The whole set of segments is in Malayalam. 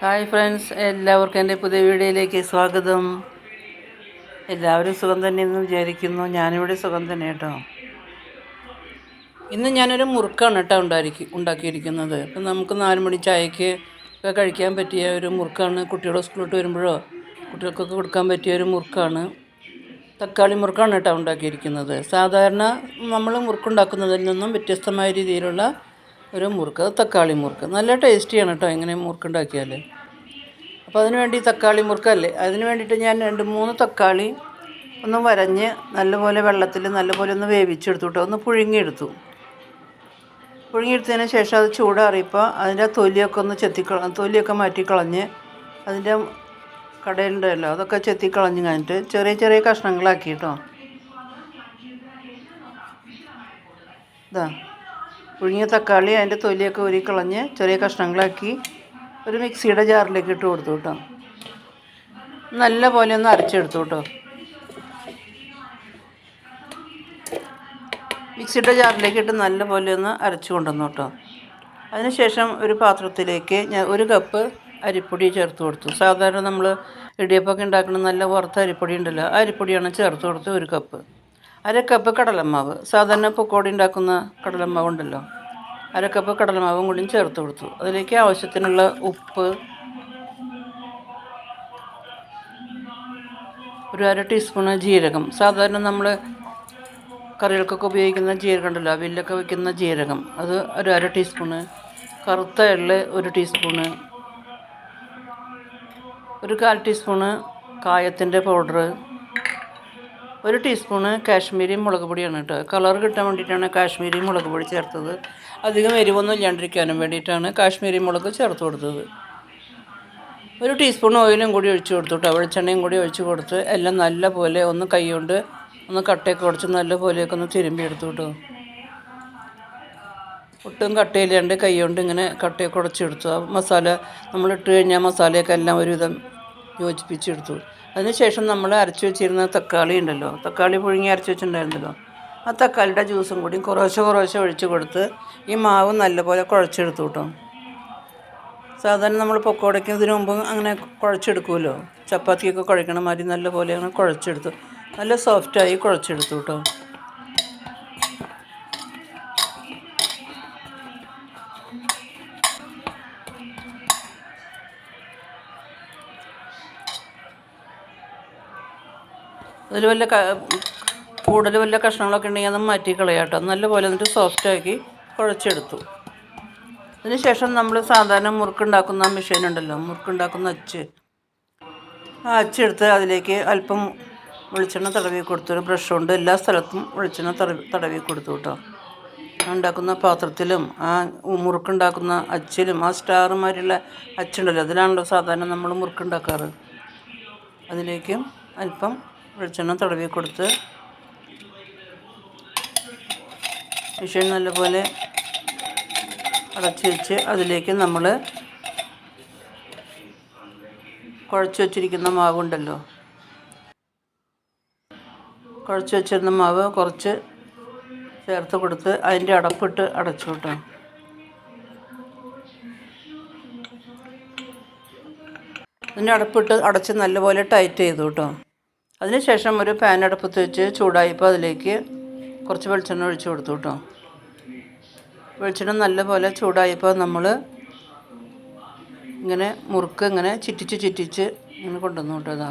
ഹായ് ഫ്രണ്ട്സ്, എല്ലാവർക്കും എൻ്റെ പുതിയ വീഡിയോയിലേക്ക് സ്വാഗതം. എല്ലാവരും സുഖം തന്നെയെന്ന് വിചാരിക്കുന്നു. ഞാനിവിടെ സുഖം തന്നെ കേട്ടോ. ഇന്ന് ഞാനൊരു മുറുക്കാണ് കേട്ടോ ഉണ്ടാക്കിയിരിക്കുന്നത്. ഇപ്പം നമുക്ക് 4 മണി ചായക്ക് ഒക്കെ കഴിക്കാൻ പറ്റിയ ഒരു മുറുക്കാണ്. കുട്ടികളെ സ്കൂളിട്ട് വരുമ്പോഴോ കുട്ടികൾക്കൊക്കെ കൊടുക്കാൻ പറ്റിയ ഒരു മുറുക്കാണ്. തക്കാളി മുറുക്കാണ് കേട്ടോ ഉണ്ടാക്കിയിരിക്കുന്നത്. സാധാരണ നമ്മൾ മുറുക്കുണ്ടാക്കുന്നതിൽ നിന്നും വ്യത്യസ്തമായ രീതിയിലുള്ള ഒരു മുറുക്ക്, തക്കാളി മുറുക്ക്. നല്ല ടേസ്റ്റിയാണ് കേട്ടോ ഇങ്ങനെ മുറുക്കുണ്ടാക്കിയാൽ. അപ്പോൾ അതിന് വേണ്ടി തക്കാളി മുറുക്കല്ലേ, അതിന് വേണ്ടിയിട്ട് ഞാൻ 2-3 തക്കാളി ഒന്ന് വരഞ്ഞ് നല്ലപോലെ വെള്ളത്തിൽ നല്ലപോലെ ഒന്ന് വേവിച്ചെടുത്തു കേട്ടോ. ഒന്ന് പുഴുങ്ങിയെടുത്തതിന് ശേഷം അത് ചൂടാറിയപ്പോൾ അതിൻ്റെ തൊലിയൊക്കെ ഒന്ന് തൊലിയൊക്കെ മാറ്റിക്കളഞ്ഞ് അതിൻ്റെ കടയിലുണ്ടല്ലോ അതൊക്കെ ചെത്തിക്കളഞ്ഞ് കഴിഞ്ഞിട്ട് ചെറിയ ചെറിയ കഷ്ണങ്ങളാക്കി കേട്ടോ. ഇതാ പുഴുങ്ങിയ തക്കാളി അതിൻ്റെ തൊലിയൊക്കെ ഊരിക്കളഞ്ഞ് ചെറിയ കഷ്ണങ്ങളാക്കി ഒരു മിക്സിയുടെ ജാറിലേക്ക് ഇട്ട് കൊടുത്തു കേട്ടോ. നല്ല പോലെ ഒന്ന് അരച്ചെടുത്തു കേട്ടോ. മിക്സിയുടെ ജാറിലേക്ക് ഇട്ട് നല്ല പോലെ ഒന്ന് അരച്ചു കൊണ്ടുവന്നു കേട്ടോ. അതിനുശേഷം ഒരു പാത്രത്തിലേക്ക് ഞാൻ 1 കപ്പ് അരിപ്പൊടി ചേർത്ത് കൊടുത്തു. സാധാരണ നമ്മൾ ഇടിയപ്പമൊക്കെ ഉണ്ടാക്കുന്ന നല്ല വറുത്ത അരിപ്പൊടി ഉണ്ടല്ലോ, ആ അരിപ്പൊടിയാണ് ചേർത്ത് കൊടുത്ത് 1 കപ്പ്. 1/2 കപ്പ് കടലമാവ്, സാധാരണ പക്കോടി ഉണ്ടാക്കുന്ന കടലമാവ് ഉണ്ടല്ലോ, 1/2 കപ്പ് കടലമാവും കൂടി ചേർത്ത് കൊടുത്തു. അതിലേക്ക് ആവശ്യത്തിനുള്ള ഉപ്പ്, ഒരു 1/2 ടീസ്പൂണ് ജീരകം, സാധാരണ നമ്മൾ കറികൾക്കൊക്കെ ഉപയോഗിക്കുന്ന ജീരകം ഉണ്ടല്ലോ, അവിലൊക്കെ വയ്ക്കുന്ന ജീരകം, അത് ഒരു 1/2 ടീസ്പൂണ്, കറുത്ത എള്ള് 1 ടീസ്പൂണ്, ഒരു 1/4 ടീസ്പൂണ് കായത്തിൻ്റെ പൗഡർ, 1 ടീസ്പൂണ് കാശ്മീരി മുളക് പൊടിയാണ് കേട്ടോ. കളർ കിട്ടാൻ വേണ്ടിയിട്ടാണ് കാശ്മീരി മുളക് പൊടി ചേർത്തത്. അധികം എരിവൊന്നും ഇല്ലാണ്ടിരിക്കാനും വേണ്ടിയിട്ടാണ് കാശ്മീരി മുളക് ചേർത്ത് കൊടുത്തത്. 1 ടീസ്പൂൺ ഓയിലും കൂടി ഒഴിച്ച് കൊടുത്തു കേട്ടോ. വെളിച്ചെണ്ണയും കൂടി ഒഴിച്ച് കൊടുത്ത് എല്ലാം നല്ല പോലെ ഒന്ന് കൈ കൊണ്ട് ഒന്ന് കട്ടയൊക്കെ ഉടച്ച് നല്ല പോലെയൊക്കെ ഒന്ന് തിരുമ്പിയെടുത്തു കേട്ടോ. ഒട്ടും കട്ടയില്ലാണ്ട് കൈ കൊണ്ട് ഇങ്ങനെ കട്ടയൊക്കെ ഉടച്ചെടുത്തു. ആ മസാല നമ്മളിട്ട് കഴിഞ്ഞാൽ മസാലയൊക്കെ എല്ലാം ഒരുവിധം യോജിപ്പിച്ചെടുത്തു. അതിനുശേഷം നമ്മൾ അരച്ച് വെച്ചിരുന്ന തക്കാളി ഉണ്ടല്ലോ, തക്കാളി പുഴുങ്ങി അരച്ച് വെച്ചിട്ടുണ്ടായിരുന്നല്ലോ, ആ തക്കാളിയുടെ ജ്യൂസും കൂടി കുറേശ്ശെ ഒഴിച്ച് കൊടുത്ത് ഈ മാവ് നല്ലപോലെ കുഴച്ചെടുത്തു കേട്ടോ. സാധാരണ നമ്മൾ പക്കോടയ്ക്ക് ഇതിനു മുമ്പ് അങ്ങനെ കുഴച്ചെടുക്കുമല്ലോ, ചപ്പാത്തിയൊക്കെ കുഴക്കണ മാതിരി നല്ല പോലെ അങ്ങനെ കുഴച്ചെടുത്തു. നല്ല സോഫ്റ്റായി കുഴച്ചെടുത്തു കേട്ടോ. അതിൽ കൂടുതൽ വല്ല കഷ്ണങ്ങളൊക്കെ ഉണ്ടെങ്കിൽ അത് മാറ്റി കളയാം കേട്ടോ. നല്ലപോലെ എന്നിട്ട് സോഫ്റ്റാക്കി കുഴച്ചെടുത്തു. അതിനുശേഷം നമ്മൾ സാധാരണ മുറുക്കുണ്ടാക്കുന്ന മെഷീൻ ഉണ്ടല്ലോ, മുറുക്കുണ്ടാക്കുന്ന അച്ച്, ആ അച്ചെടുത്ത് അതിലേക്ക് അല്പം വെളിച്ചെണ്ണ തടവി കൊടുത്തു. ഒരു ബ്രഷ് കൊണ്ട് എല്ലാ സ്ഥലത്തും വെളിച്ചെണ്ണ തടവി കൊടുത്തു കേട്ടോ. ഉണ്ടാക്കുന്ന പാത്രത്തിലും ആ മുറുക്കുണ്ടാക്കുന്ന അച്ചിലും ആ സ്റ്റാറുമാരുള്ള അച്ചുണ്ടല്ലോ, അതിലാണല്ലോ സാധാരണ നമ്മൾ മുറുക്കുണ്ടാക്കാറ്. അതിലേക്കും അല്പം വെളിച്ചെണ്ണ തടവി കൊടുത്ത് മെഷീൻ നല്ലപോലെ അടച്ച് വെച്ച് അതിലേക്ക് നമ്മൾ കുഴച്ച് വെച്ചിരിക്കുന്ന മാവുണ്ടല്ലോ, കുഴച്ച് വെച്ചിരുന്ന മാവ് കുറച്ച് ചേർത്ത് കൊടുത്ത് അതിൻ്റെ അടപ്പിട്ട് അടച്ചു കേട്ടോ. അതിൻ്റെ അടപ്പിട്ട് അടച്ച് നല്ലപോലെ ടൈറ്റ് ചെയ്തു കേട്ടോ. അതിനുശേഷം ഒരു പാൻ അടുപ്പത്ത് വെച്ച് ചൂടായപ്പോൾ അതിലേക്ക് കുറച്ച് വെളിച്ചെണ്ണ ഒഴിച്ച് കൊടുത്തു കേട്ടോ. വെളിച്ചെണ്ണ നല്ലപോലെ ചൂടായപ്പോൾ നമ്മൾ ഇങ്ങനെ മുറുക്ക് ഇങ്ങനെ ചിറ്റിച്ച് ഇങ്ങനെ കൊണ്ടുവന്നു കേട്ടോ. ഇതാ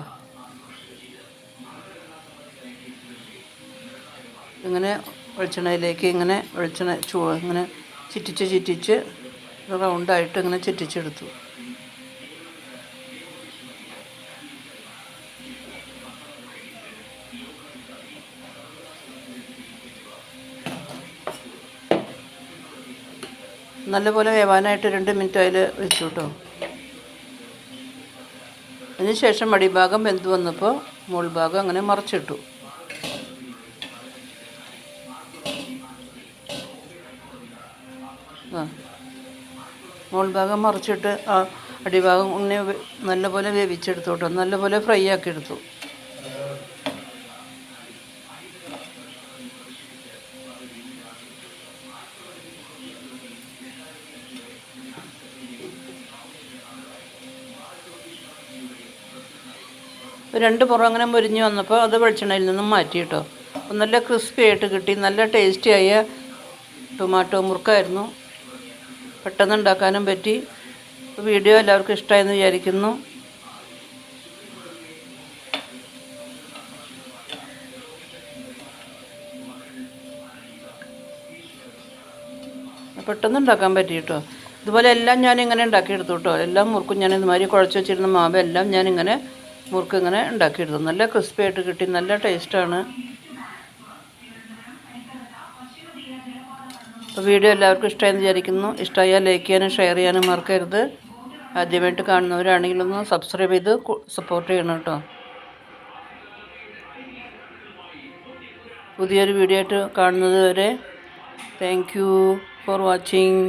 ഇങ്ങനെ വെളിച്ചെണ്ണയിലേക്ക് ഇങ്ങനെ ഇങ്ങനെ ചിറ്റിച്ച് റൗണ്ടായിട്ട് ഇങ്ങനെ ചിറ്റിച്ചെടുത്തു. നല്ലപോലെ വേവാനായിട്ട് 2 മിനിറ്റ് അതിൽ വെച്ചു കേട്ടോ. അതിനുശേഷം അടിഭാഗം വെന്ത് വന്നപ്പോൾ മുകൾ ഭാഗം അങ്ങനെ മറിച്ചിട്ടു. മുകൾ ഭാഗം മറിച്ചിട്ട് ആ അടിഭാഗം ഇങ്ങനെ നല്ലപോലെ വേവിച്ചെടുത്തു കേട്ടോ. നല്ലപോലെ ഫ്രൈ ആക്കി എടുത്തു. രണ്ട് പുറം അങ്ങനെ മുരിഞ്ഞ് വന്നപ്പോൾ അത് വെളിച്ചെണ്ണയിൽ നിന്നും മാറ്റി കേട്ടോ. അപ്പം നല്ല ക്രിസ്പി ആയിട്ട് കിട്ടി. നല്ല ടേസ്റ്റിയായ ടൊമാറ്റോ മുറുക്കായിരുന്നു. പെട്ടെന്ന് ഉണ്ടാക്കാനും പറ്റി. വീഡിയോ എല്ലാവർക്കും ഇഷ്ടമായെന്ന് വിചാരിക്കുന്നു. പെട്ടെന്ന് ഉണ്ടാക്കാൻ പറ്റി കേട്ടോ. ഇതുപോലെ എല്ലാം ഞാനിങ്ങനെ ഉണ്ടാക്കിയെടുത്തു കേട്ടോ. എല്ലാം മുറുക്കും ഞാൻ ഇതുമാതിരി കുഴച്ച് വെച്ചിരുന്ന മാവ് എല്ലാം ഞാനിങ്ങനെ മുറുക്ക് ഇങ്ങനെ ഉണ്ടാക്കിയെടുത്തു. നല്ല ക്രിസ്പി ആയിട്ട് കിട്ടി. നല്ല ടേസ്റ്റാണ്. അപ്പോൾ വീഡിയോ എല്ലാവർക്കും ഇഷ്ടമായെന്ന് വിചാരിക്കുന്നു. ഇഷ്ടമായാൽ ലൈക്ക് ചെയ്യാനും ഷെയർ ചെയ്യാനും മറക്കരുത്. ആദ്യമായിട്ട് കാണുന്നവരാണെങ്കിലൊന്ന് സബ്സ്ക്രൈബ് ചെയ്ത് സപ്പോർട്ട് ചെയ്യണം കേട്ടോ. പുതിയൊരു വീഡിയോ ആയിട്ട് കാണുന്നത് വരെ താങ്ക് യു ഫോർ വാച്ചിങ്.